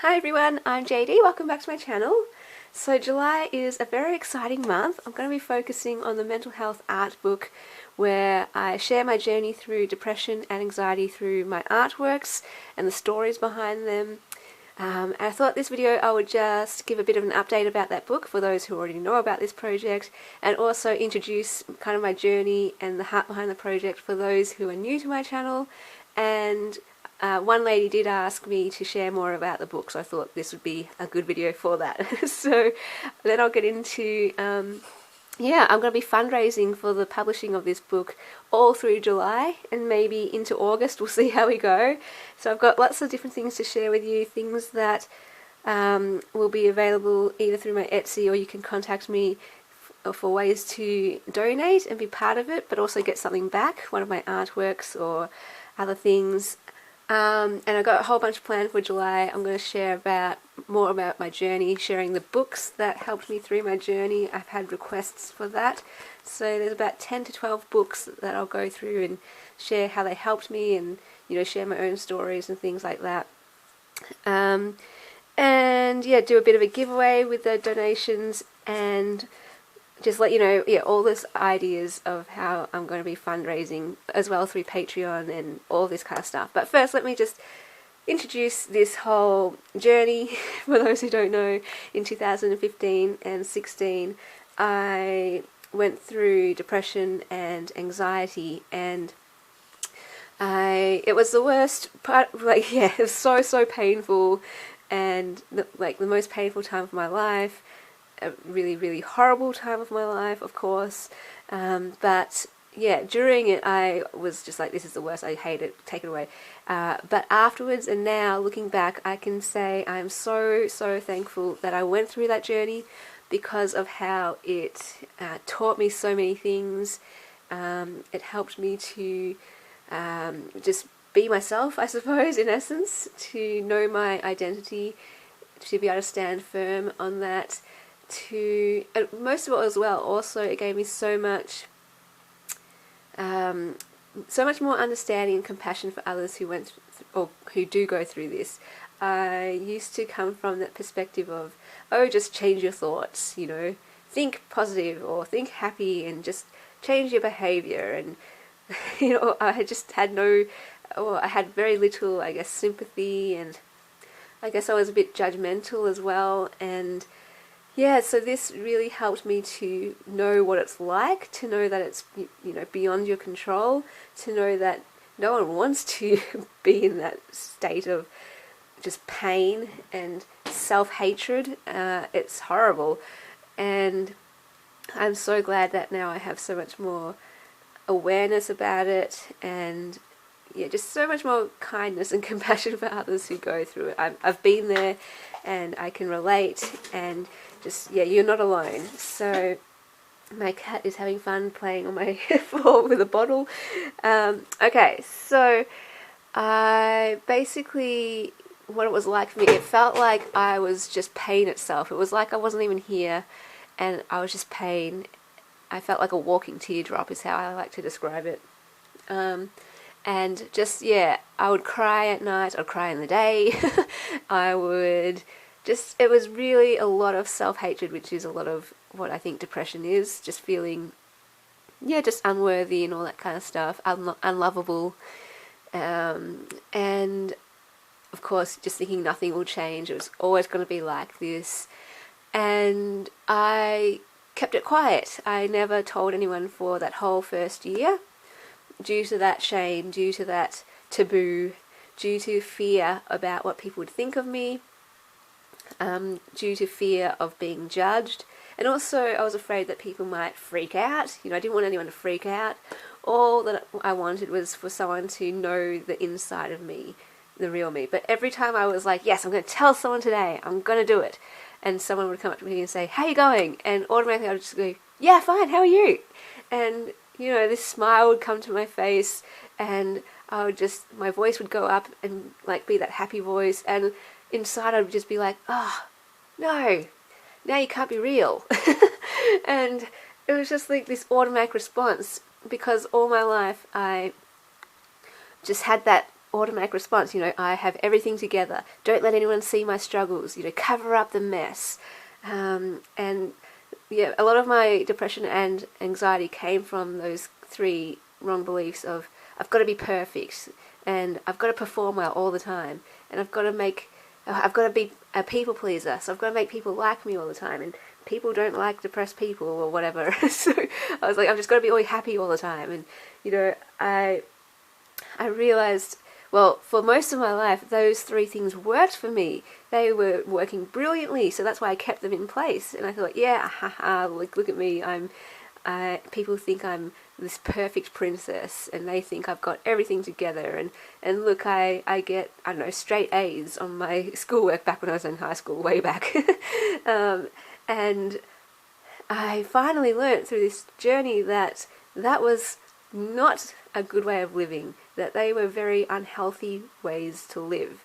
Hi everyone, I'm JD. Welcome back to my channel. So July is a very exciting month. I'm going to be focusing on the mental health art book where I share my journey through depression and anxiety through my artworks and the stories behind them. And I thought this video I would just give a bit of an update about that book for those who already know about this project, and also introduce kind of my journey and the heart behind the project for those who are new to my channel. And one lady did ask me to share more about the book, so I thought this would be a good video for that. So then I'll get into, I'm going to be fundraising for the publishing of this book all through July and maybe into August. We'll see how we go. So I've got lots of different things to share with you, things that will be available either through my Etsy, or you can contact me for ways to donate and be part of it, but also get something back, one of my artworks or other things. And I've got a whole bunch planned for July. I'm going to share more about my journey, sharing the books that helped me through my journey. I've had requests for that. So there's about 10 to 12 books that I'll go through and share how they helped me, and share my own stories and things like that. And yeah, do a bit of a giveaway with the donations, and just let you know, all these ideas of how I'm going to be fundraising as well through Patreon and all this kind of stuff. But first, let me just introduce this whole journey. For those who don't know, in 2015 and 16, I went through depression and anxiety, and it was the worst part. It was so painful, and the most painful time of my life. A really horrible time of my life, of course, but yeah, during it I was just like, this is the worst, I hate it, take it away. But afterwards, and now looking back, I can say I'm so thankful that I went through that journey, because of how it taught me so many things. It helped me to just be myself, I suppose, in essence, to know my identity, to be able to stand firm on that. And most of it as well, also it gave me so much more understanding and compassion for others who went or who do go through this. I used to come from that perspective of, oh, just change your thoughts, think positive or think happy and just change your behavior. And I had very little, I guess, sympathy, and I guess I was a bit judgmental as well. And yeah, so this really helped me to know what it's like, to know that it's, beyond your control, to know that no one wants to be in that state of just pain and self-hatred. It's horrible. And I'm so glad that now I have so much more awareness about it, and just so much more kindness and compassion for others who go through it. I've been there, and I can relate, and just, you're not alone. So my cat is having fun playing on my floor with a bottle. Okay, so I basically, what it was like for me, it felt like I was just pain itself. It was like I wasn't even here, and I was just pain. I felt like a walking teardrop is how I like to describe it. And just, I would cry at night, I'd cry in the day. It was really a lot of self-hatred, which is a lot of what I think depression is, just feeling, just unworthy and all that kind of stuff, unlovable, and of course just thinking nothing will change, it was always going to be like this. And I kept it quiet. I never told anyone for that whole first year, due to that shame, due to that taboo, due to fear about what people would think of me, due to fear of being judged. And also I was afraid that people might freak out. I didn't want anyone to freak out. All that I wanted was for someone to know the inside of me, the real me. But every time I was like, yes, I'm going to tell someone today, I'm going to do it, and someone would come up to me and say, how are you going? And automatically I would just go, yeah, fine, how are you? And this smile would come to my face, and my voice would go up and be that happy voice, and inside I would just be like, oh, no, now you can't be real. And it was just like this automatic response, because all my life I just had that automatic response. I have everything together. Don't let anyone see my struggles. Cover up the mess. And yeah, a lot of my depression and anxiety came from those three wrong beliefs of I've got to be perfect and I've got to perform well all the time and I've got to be a people pleaser, so I've got to make people like me all the time, and people don't like depressed people or whatever. So I was like, I've just got to be always happy all the time. And I realized, well, for most of my life, those three things worked for me. They were working brilliantly, so that's why I kept them in place. And I thought, yeah, haha, look at me. People think I'm this perfect princess, and they think I've got everything together. And look, I get, I don't know, straight A's on my schoolwork back when I was in high school, way back. And I finally learnt through this journey that was not a good way of living, that they were very unhealthy ways to live.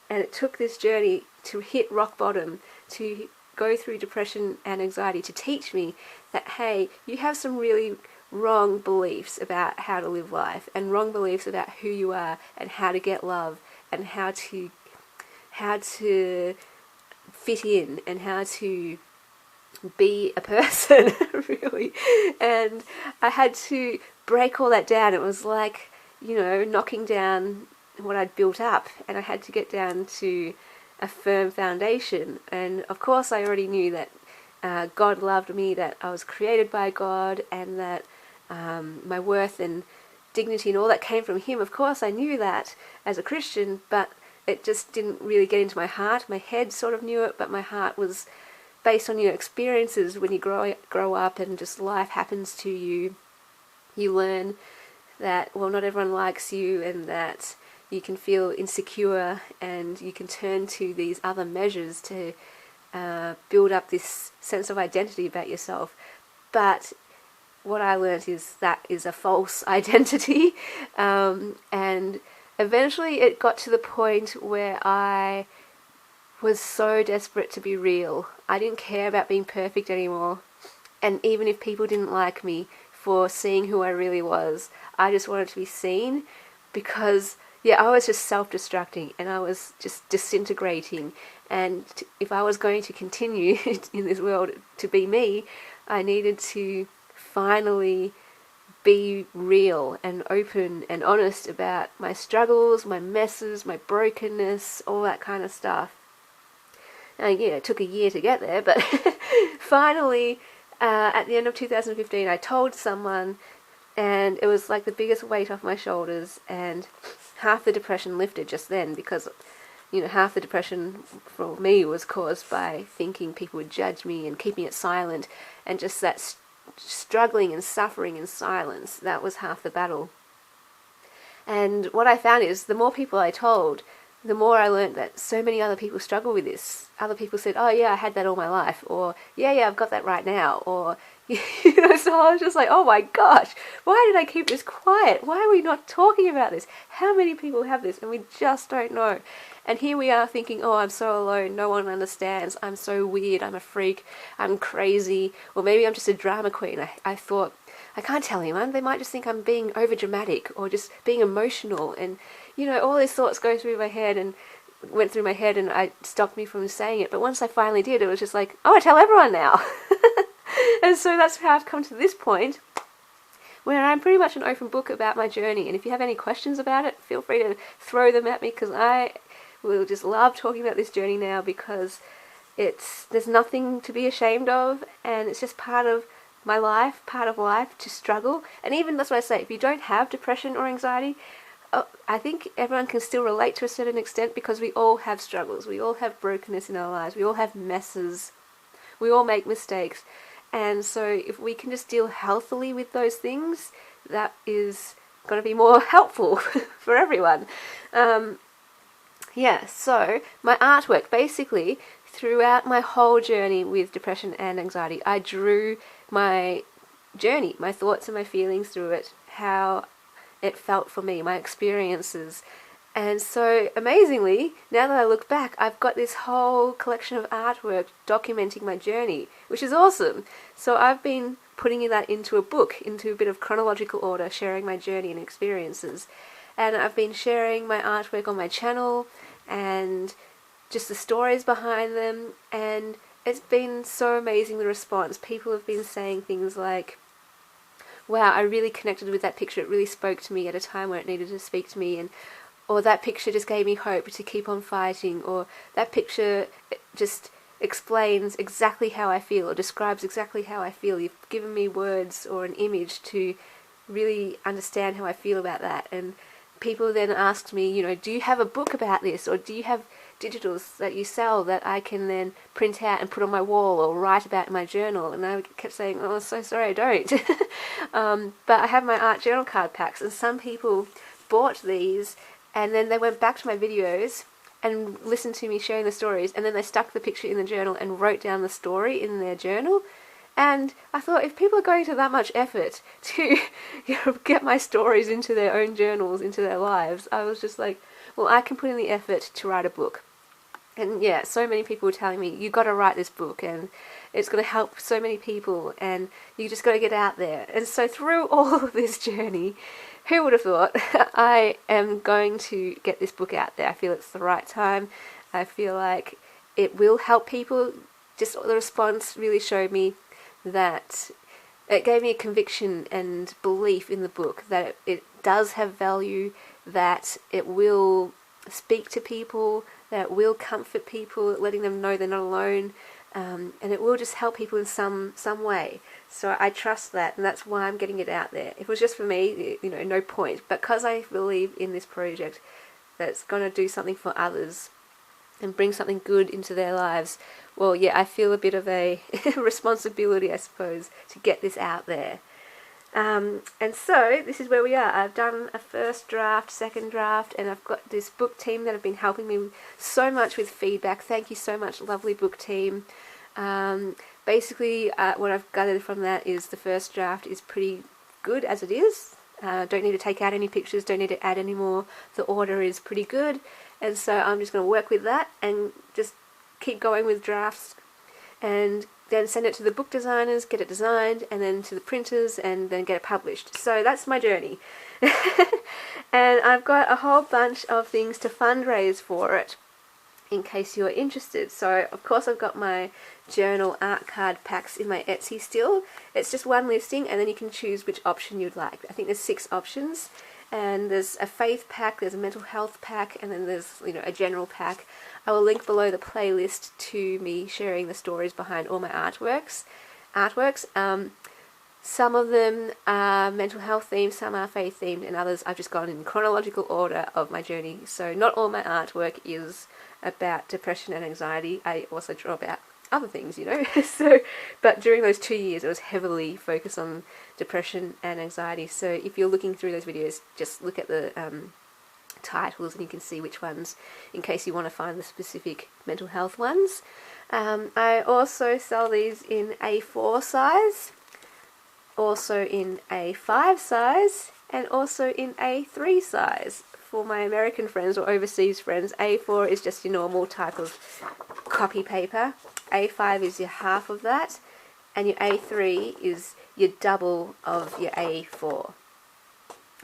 And it took this journey to hit rock bottom, to go through depression and anxiety, to teach me that, hey, you have some really wrong beliefs about how to live life, and wrong beliefs about who you are and how to get love and how to fit in and how to be a person, really. And I had to break all that down. It was like, knocking down what I'd built up, and I had to get down to a firm foundation. And of course I already knew that God loved me, that I was created by God, and that my worth and dignity and all that came from Him. Of course I knew that as a Christian, but it just didn't really get into my heart. My head sort of knew it, but my heart was based on your experiences. When you grow up and just life happens to you, you learn that, well, not everyone likes you, and that you can feel insecure, and you can turn to these other measures to build up this sense of identity about yourself. But what I learned is that is a false identity, and eventually it got to the point where I was so desperate to be real. I didn't care about being perfect anymore, and even if people didn't like me for seeing who I really was, I just wanted to be seen, because I was just self-destructing and I was just disintegrating. And if I was going to continue in this world to be me, I needed to finally be real and open and honest about my struggles, my messes, my brokenness, all that kind of stuff. And it took a year to get there, but finally, at the end of 2015, I told someone, and it was like the biggest weight off my shoulders, and half the depression lifted just then, because half the depression for me was caused by thinking people would judge me and keeping it silent, and just that struggling and suffering in silence, that was half the battle. And what I found is, the more people I told, the more I learned that so many other people struggle with this. Other people said, oh yeah, I had that all my life, or yeah, I've got that right now, or so I was just like, oh my gosh, why did I keep this quiet? Why are we not talking about this? How many people have this? And we just don't know. And here we are thinking, oh, I'm so alone, no one understands, I'm so weird, I'm a freak, I'm crazy, or maybe I'm just a drama queen. I thought, I can't tell anyone, they might just think I'm being over dramatic or just being emotional, and all these thoughts go through my head and went through my head, and I stopped me from saying it. But once I finally did, it was just like, oh, I tell everyone now. And so that's how I've come to this point, where I'm pretty much an open book about my journey. And if you have any questions about it, feel free to throw them at me, because I will just love talking about this journey now, because there's nothing to be ashamed of, and it's just part of my life, part of life to struggle. And even, that's what I say, if you don't have depression or anxiety, I think everyone can still relate to a certain extent, because we all have struggles, we all have brokenness in our lives, we all have messes, we all make mistakes. And so if we can just deal healthily with those things, that is going to be more helpful for everyone. So my artwork, basically, throughout my whole journey with depression and anxiety, I drew my journey, my thoughts and my feelings through it, how it felt for me, my experiences. And so amazingly, now that I look back, I've got this whole collection of artwork documenting my journey, which is awesome. So I've been putting that into a book, into a bit of chronological order, sharing my journey and experiences. and I've been sharing my artwork on my channel and just the stories behind them, and it's been so amazing, the response. People have been saying things like, wow, I really connected with that picture, it really spoke to me at a time where it needed to speak to me, and or that picture just gave me hope to keep on fighting, or that picture just explains exactly how I feel, or describes exactly how I feel. You've given me words or an image to really understand how I feel about that. And people then asked me, you know, do you have a book about this, or do you have digitals that you sell that I can then print out and put on my wall or write about in my journal? And I kept saying, oh, so sorry, I don't. But I have my art journal card packs, and some people bought these and then they went back to my videos and listened to me sharing the stories, and then they stuck the picture in the journal and wrote down the story in their journal. And I thought, if people are going to that much effort to get my stories into their own journals, into their lives, I was just like, well, I can put in the effort to write a book. And yeah, so many people were telling me, you got to write this book, and it's going to help so many people, and you just got to get out there. And so through all of this journey, who would have thought I am going to get this book out there? I feel it's the right time. I feel like it will help people. Just the response really showed me that it gave me a conviction and belief in the book that it does have value, that it will speak to people, that it will comfort people, letting them know they're not alone, and it will just help people in some way. So I trust that, and that's why I'm getting it out there. If it was just for me, you know, no point. But because I believe in this project that's going to do something for others and bring something good into their lives, well, yeah, I feel a bit of a responsibility, I suppose, to get this out there. And so this is where we are. I've done a first draft, second draft, and I've got this book team that have been helping me so much with feedback. Thank you so much, lovely book team. Basically, what I've gathered from that is the first draft is pretty good as it is. Don't need to take out any pictures, don't need to add any more. The order is pretty good, and so I'm just going to work with that and just keep going with drafts, and then send it to the book designers, get it designed, and then to the printers, and then get it published. So that's my journey. And I've got a whole bunch of things to fundraise for it, in case you're interested. So of course I've got my journal art card packs in my Etsy still. It's just one listing, and then you can choose which option you'd like. I think there's 6 options, and there's a faith pack, there's a mental health pack, and then there's, you know, a general pack. I will link below the playlist to me sharing the stories behind all my artworks. Some of them are mental health themed, some are faith themed, and others I've just gone in chronological order of my journey. So not all my artwork is about depression and anxiety. I also draw about other things, you know. But during those 2 years it was heavily focused on depression and anxiety. So if you're looking through those videos, just look at the titles and you can see which ones, in case you want to find the specific mental health ones. I also sell these in A4 size, also in A5 size, and also in A3 size. For my American friends or overseas friends, A4 is just your normal type of copy paper, A5 is your half of that, and your A3 is your double of your A4.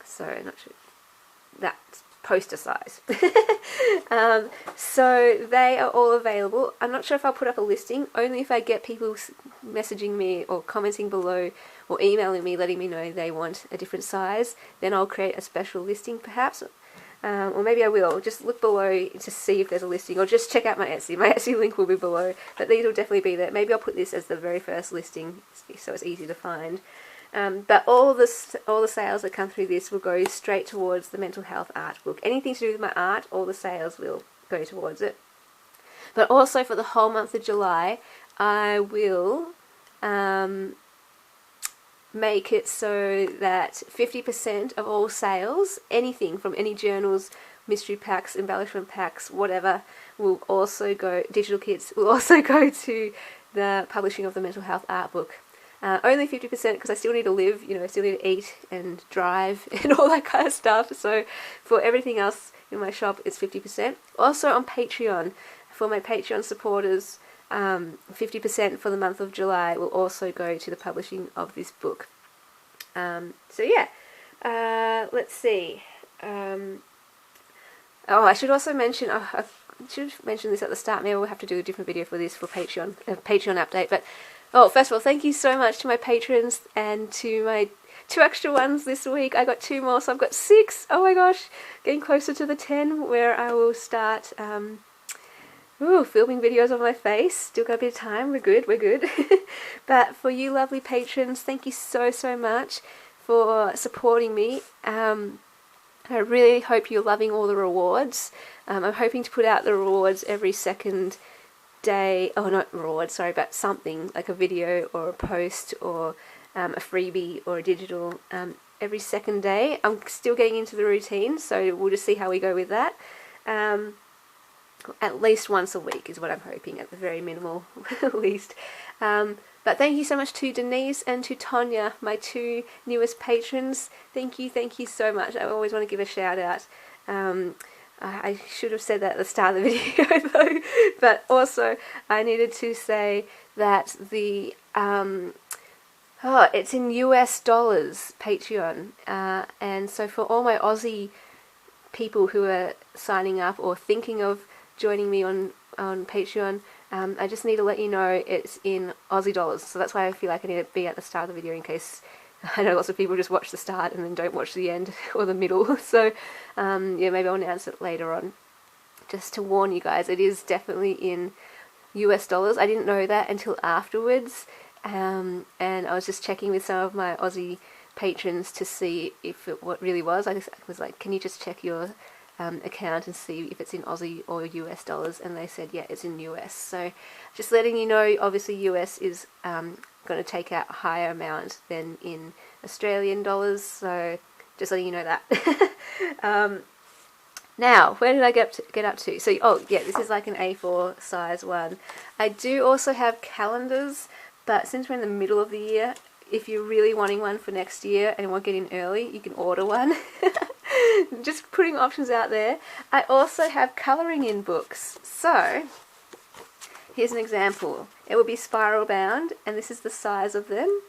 So not sure, that's poster size. So they are all available. I'm not sure if I'll put up a listing, only if I get people messaging me or commenting below or emailing me letting me know they want a different size. Then I'll create a special listing perhaps, or maybe I will. Just look below to see if there's a listing, or just check out my Etsy. My Etsy link will be below, but these will definitely be there. Maybe I'll put this as the very first listing so it's easy to find. But all the sales that come through this will go straight towards the mental health art book. Anything to do with my art, all the sales will go towards it. But also for the whole month of July, I will make it so that 50% of all sales, anything from any journals, mystery packs, embellishment packs, whatever, will also go, digital kits, will also go to the publishing of the mental health art book. Only 50% because I still need to live, you know, I still need to eat and drive and all that kind of stuff. So for everything else in my shop, it's 50%. Also on Patreon, for my Patreon supporters, 50% for the month of July will also go to the publishing of this book. So yeah, let's see. Oh, I should also mention, I should have mentioned this at the start, maybe we'll have to do a different video for this for Patreon, Patreon update, but first of all, thank you so much to my patrons and to my 2 extra ones this week. I got 2 more, so I've got 6. Oh my gosh, getting closer to the 10 where I will start filming videos of my face. Still got a bit of time, we're good. But for you lovely patrons, thank you so much for supporting me. I really hope you're loving all the rewards. I'm hoping to put out the rewards every second day. Oh, not rewards, sorry, but something like a video or a post or a freebie or a digital every second day. I'm still getting into the routine, so we'll just see how we go with that. At least once a week is what I'm hoping, at the very minimal least. But thank you so much to Denise and to Tonya, my 2 newest patrons. Thank you so much. I always want to give a shout out. I should have said that at the start of the video though, but also I needed to say that the it's in US dollars, Patreon, and so for all my Aussie people who are signing up or thinking of joining me on Patreon, I just need to let you know it's in Aussie dollars, so that's why I feel like I need to be at the start of the video in case I know lots of people just watch the start and then don't watch the end or the middle, so yeah, maybe I'll announce it later on. Just to warn you guys, it is definitely in US dollars. I didn't know that until afterwards, and I was just checking with some of my Aussie patrons to see if it what really was. I was like, can you just check your account and see if it's in Aussie or US dollars, and they said yeah, it's in US. So just letting you know, obviously US is going to take out a higher amount than in Australian dollars, so just letting you know that. Now, where did I get up to? So, oh yeah, this is like an A4 size one. I do also have calendars, but since we're in the middle of the year, if you're really wanting one for next year and want to get in early, you can order one. Just putting options out there. I also have colouring in books. So, here's an example. It will be spiral bound, and this is the size of them.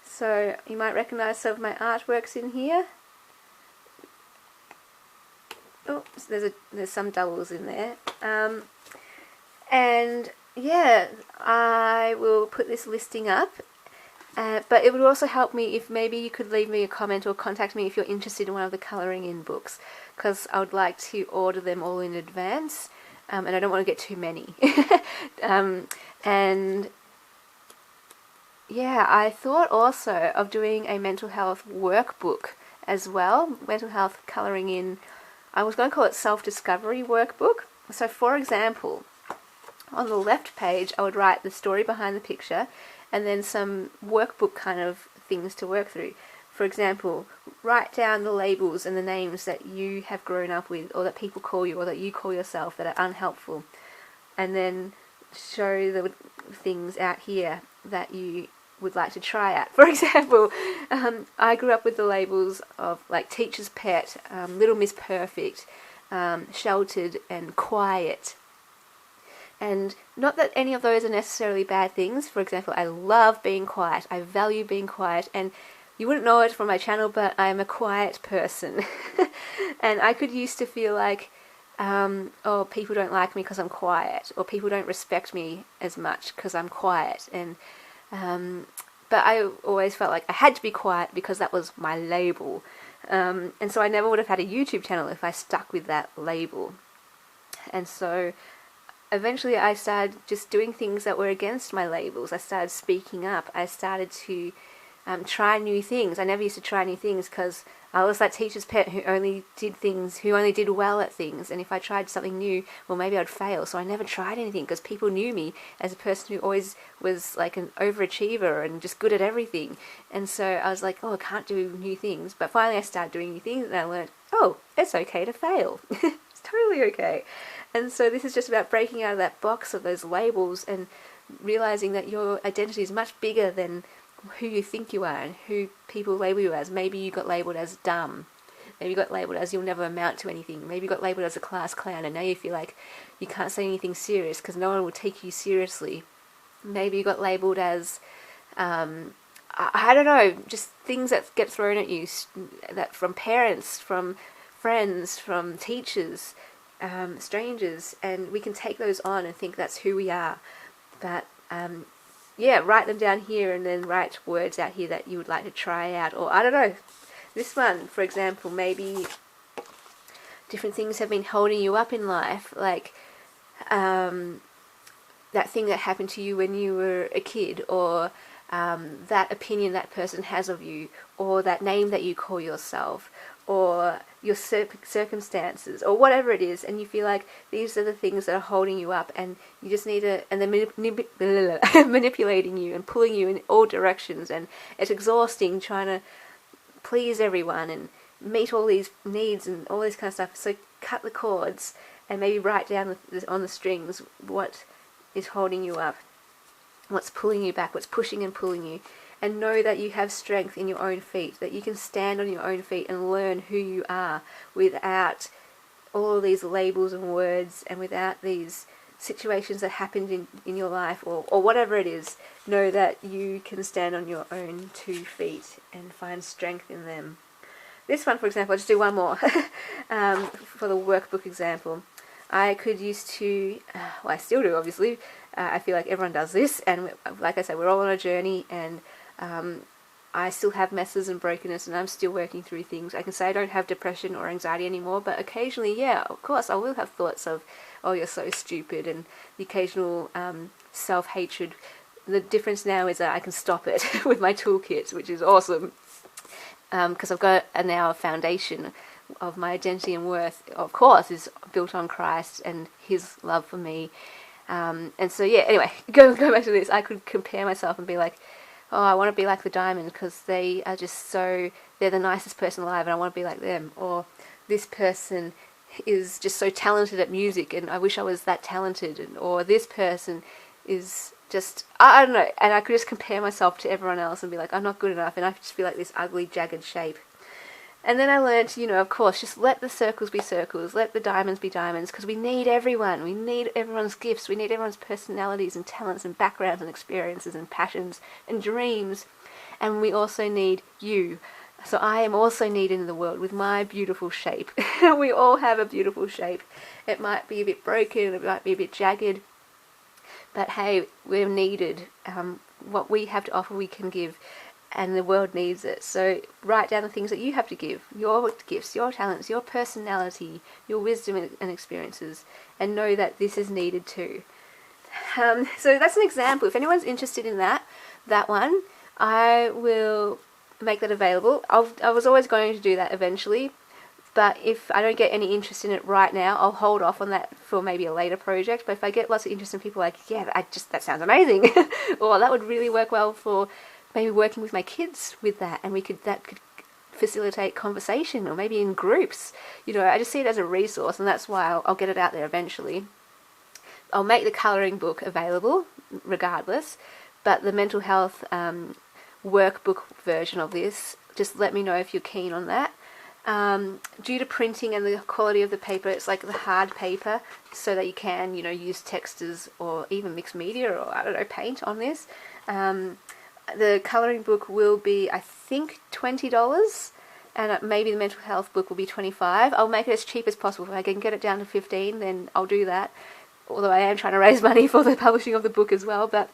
So, you might recognise some of my artworks in here. Oh, there's some doubles in there. And yeah, I will put this listing up. But it would also help me if maybe you could leave me a comment or contact me if you're interested in one of the colouring in books, because I would like to order them all in advance, and I don't want to get too many. And yeah, I thought also of doing a mental health workbook as well, mental health colouring in. I was going to call it self-discovery workbook. So for example, on the left page I would write the story behind the picture and then some workbook kind of things to work through. For example, write down the labels and the names that you have grown up with, or that people call you, or that you call yourself, that are unhelpful, and then show the things out here that you would like to try at. For example, I grew up with the labels of like teacher's pet, Little Miss Perfect, sheltered and quiet. And not that any of those are necessarily bad things. For example, I love being quiet. I value being quiet, and you wouldn't know it from my channel, but I am a quiet person. And I could used to feel like, oh, people don't like me because I'm quiet, or people don't respect me as much because I'm quiet. And but I always felt like I had to be quiet because that was my label. And so I never would have had a YouTube channel if I stuck with that label. And so eventually I started just doing things that were against my labels. I started speaking up. I started to try new things. I never used to try new things because I was that teacher's pet who only did well at things, and if I tried something new, well, maybe I'd fail. So I never tried anything because people knew me as a person who always was like an overachiever and just good at everything. And so I was like, oh, I can't do new things. But finally I started doing new things, and I learned, oh, it's okay to fail. It's totally okay. And so this is just about breaking out of that box of those labels and realizing that your identity is much bigger than who you think you are and who people label you as. Maybe you got labelled as dumb. Maybe you got labelled as you'll never amount to anything. Maybe you got labelled as a class clown, and now you feel like you can't say anything serious because no one will take you seriously. Maybe you got labelled as, I I don't know, just things that get thrown at you, that from parents, from friends, from teachers, strangers, and we can take those on and think that's who we are. But yeah, write them down here and then write words out here that you would like to try out. Or I don't know, this one, for example, maybe different things have been holding you up in life, like that thing that happened to you when you were a kid, or that opinion that person has of you, or that name that you call yourself, or your circumstances, or whatever it is, and you feel like these are the things that are holding you up, and you just need to, and they're manipulating you and pulling you in all directions, and it's exhausting trying to please everyone and meet all these needs and all this kind of stuff. So cut the cords and maybe write down on the strings what is holding you up, what's pulling you back, what's pushing and pulling you, and know that you have strength in your own feet, that you can stand on your own feet and learn who you are without all of these labels and words, and without these situations that happened in your life, or whatever it is. Know that you can stand on your own 2 feet and find strength in them. This one, for example, I'll just do one more for the workbook example. I could used to, well, I still do, obviously. I feel like everyone does this, and like I said, we're all on a journey, and I still have messes and brokenness, and I'm still working through things. I can say I don't have depression or anxiety anymore, but occasionally, yeah, of course, I will have thoughts of, oh, you're so stupid, and the occasional self-hatred. The difference now is that I can stop it with my toolkit, which is awesome, because I've got now a foundation of my identity and worth, of course, is built on Christ and His love for me. And so, yeah, anyway, go back to this. I could compare myself and be like, oh, I want to be like the diamond because they are just so, they're the nicest person alive and I want to be like them. Or this person is just so talented at music and I wish I was that talented. Or this person is just, I don't know. And I could just compare myself to everyone else and be like, I'm not good enough. And I just feel like this ugly, jagged shape. And then I learned, of course, just let the circles be circles, let the diamonds be diamonds, because we need everyone. We need everyone's gifts. We need everyone's personalities and talents and backgrounds and experiences and passions and dreams. And we also need you. So I am also needed in the world with my beautiful shape. We all have a beautiful shape. It might be a bit broken, it might be a bit jagged, but hey, we're needed. What we have to offer, we can give. And the world needs it. So write down the things that you have to give, your gifts, your talents, your personality, your wisdom and experiences, and know that this is needed too. So that's an example. If anyone's interested in that one, I will make that available. I was always going to do that eventually, but if I don't get any interest in it right now, I'll hold off on that for maybe a later project. But if I get lots of interest in people like, yeah, that sounds amazing, or that would really work well for maybe working with my kids with that, and that could facilitate conversation, or maybe in groups. I just see it as a resource, and that's why I'll get it out there eventually. I'll make the colouring book available regardless, but the mental health workbook version of this, just let me know if you're keen on that. Due to printing and the quality of the paper, it's like the hard paper, so that you can, use textures or even mixed media or, I don't know, paint on this. The colouring book will be, I think, $20, and maybe the mental health book will be $25. I'll make it as cheap as possible. If I can get it down to $15, then I'll do that. Although I am trying to raise money for the publishing of the book as well. But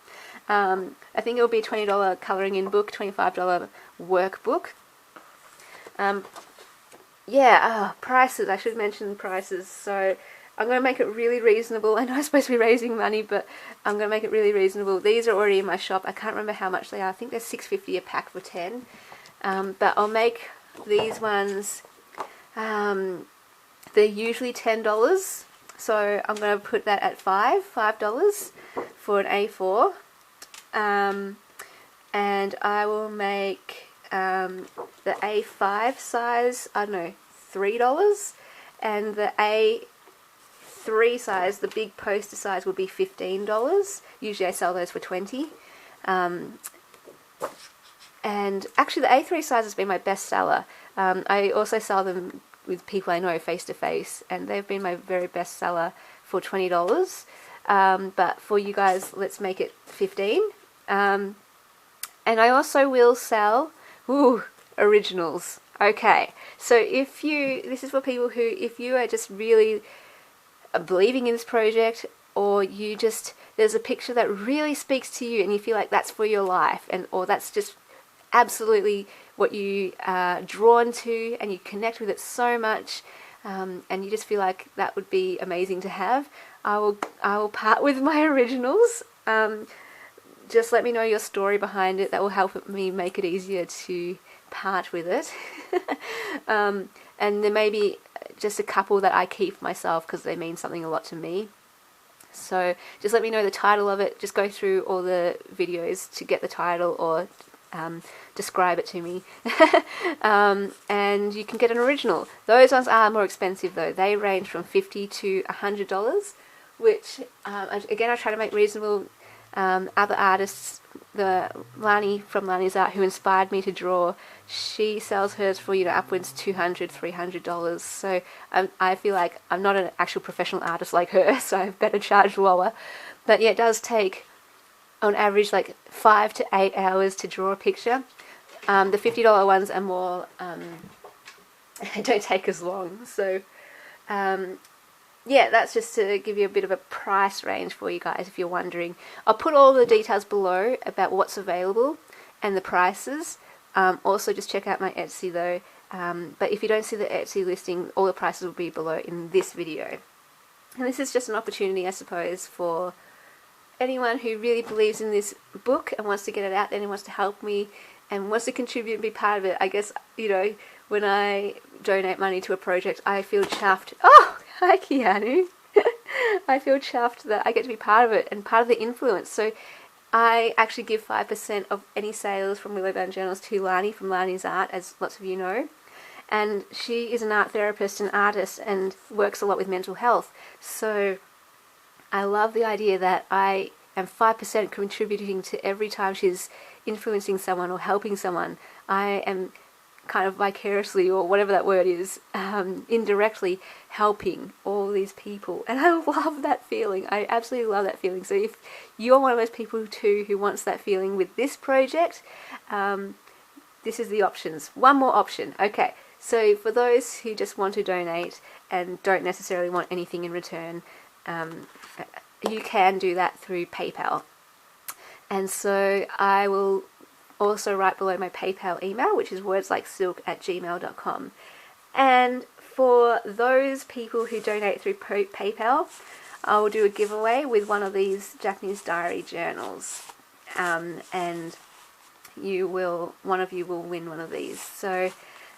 I think it'll be a $20 colouring in book, $25 workbook. Prices. I should mention prices. So I'm going to make it really reasonable. I know I'm supposed to be raising money, but I'm going to make it really reasonable. These are already in my shop. I can't remember how much they are. I think they're $6.50 a pack for 10. But I'll make these ones, they're usually $10. So I'm going to put that at $5 for an A4. And I will make the A5 size, I don't know, $3. And the A3 size, the big poster size, would be $15. Usually I sell those for $20. And actually the A3 size has been my best seller. I also sell them with people I know face to face, and they've been my very best seller for $20. But for you guys, let's make it $15. And I also will sell originals. Okay, so this is for people who, if you are just really believing in this project, or there's a picture that really speaks to you and you feel like that's for your life, or that's just absolutely what you are drawn to and you connect with it so much, and you just feel like that would be amazing to have, I will part with my originals. Just let me know your story behind it. That will help me make it easier to part with it. And there may be just a couple that I keep myself because they mean something a lot to me. So just let me know the title of it. Just go through all the videos to get the title, or describe it to me. And you can get an original. Those ones are more expensive though. They range from $50 to $100, which again, I try to make reasonable. Other artists, the Lani from Lani's Art, who inspired me to draw, she sells hers for upwards $200, $300. So I feel like I'm not an actual professional artist like her, so I better charge lower. But yeah, it does take on average like 5 to 8 hours to draw a picture. The $50 ones are more don't take as long. So yeah, that's just to give you a bit of a price range for you guys if you're wondering. I'll put all the details below about what's available and the prices. Also, just check out my Etsy though. But if you don't see the Etsy listing, all the prices will be below in this video. And this is just an opportunity, I suppose, for anyone who really believes in this book and wants to get it out there and wants to help me and wants to contribute and be part of it. I guess, when I donate money to a project, I feel chuffed. Oh, hi Keanu. I feel chuffed that I get to be part of it and part of the influence. So I actually give 5% of any sales from Willowbound Journals to Lani from Lani's Art, as lots of you know. And she is an art therapist and artist and works a lot with mental health. So I love the idea that I am 5% contributing to every time she's influencing someone or helping someone. I am kind of vicariously, or whatever that word is, indirectly helping all these people. And I love that feeling. I absolutely love that feeling. So if you're one of those people too who wants that feeling with this project, this is the options. One more option. Okay, so for those who just want to donate and don't necessarily want anything in return, you can do that through PayPal. And so I will also write below my PayPal email, which is wordsLikeSilk@gmail.com. And for those people who donate through PayPal, I will do a giveaway with one of these Japanese diary journals, and one of you will win one of these. So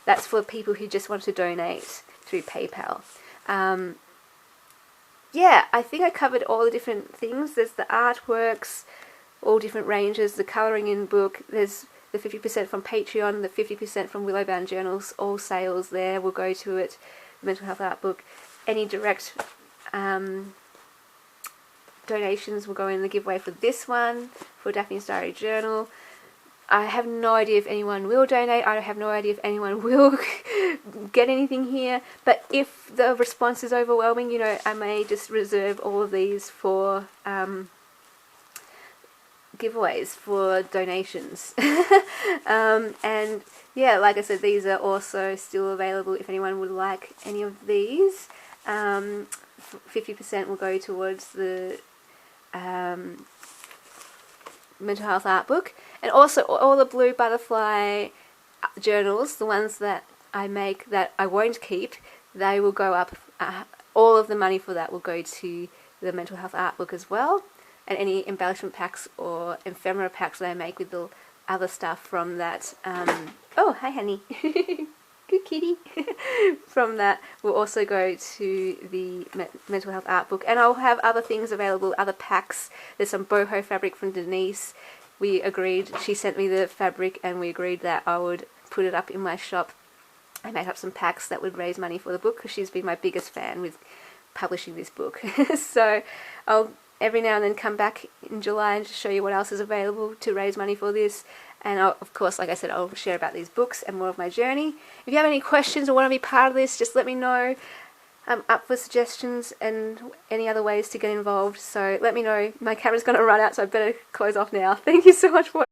that's for people who just want to donate through PayPal. Yeah, I think I covered all the different things. There's the artworks, all different ranges, the colouring in book, there's the 50% from Patreon, the 50% from Willowbound Journals, all sales there will go to it, the mental health art book. Any direct donations will go in the giveaway for this one, for Daphne's Diary Journal. I have no idea if anyone will donate, I have no idea if anyone will get anything here, but if the response is overwhelming, I may just reserve all of these for giveaways, for donations. And yeah, like I said, these are also still available if anyone would like any of these. 50% will go towards the mental health art book, and also all the blue butterfly journals, the ones that I make that I won't keep, they will go up, all of the money for that will go to the mental health art book as well. And any embellishment packs or ephemera packs that I make with the other stuff from that, oh, hi honey, good kitty, from that will also go to the mental health art book. And I'll have other things available, other packs. There's some boho fabric from Denise. We agreed, she sent me the fabric and we agreed that I would put it up in my shop. I made up some packs that would raise money for the book because she's been my biggest fan with publishing this book. So I'll every now and then come back in July and just show you what else is available to raise money for this. And of course, like I said, I'll share about these books and more of my journey. If you have any questions or want to be part of this, just let me know. I'm up for suggestions and any other ways to get involved. So let me know. My camera's going to run out, so I better close off now. Thank you so much for watching.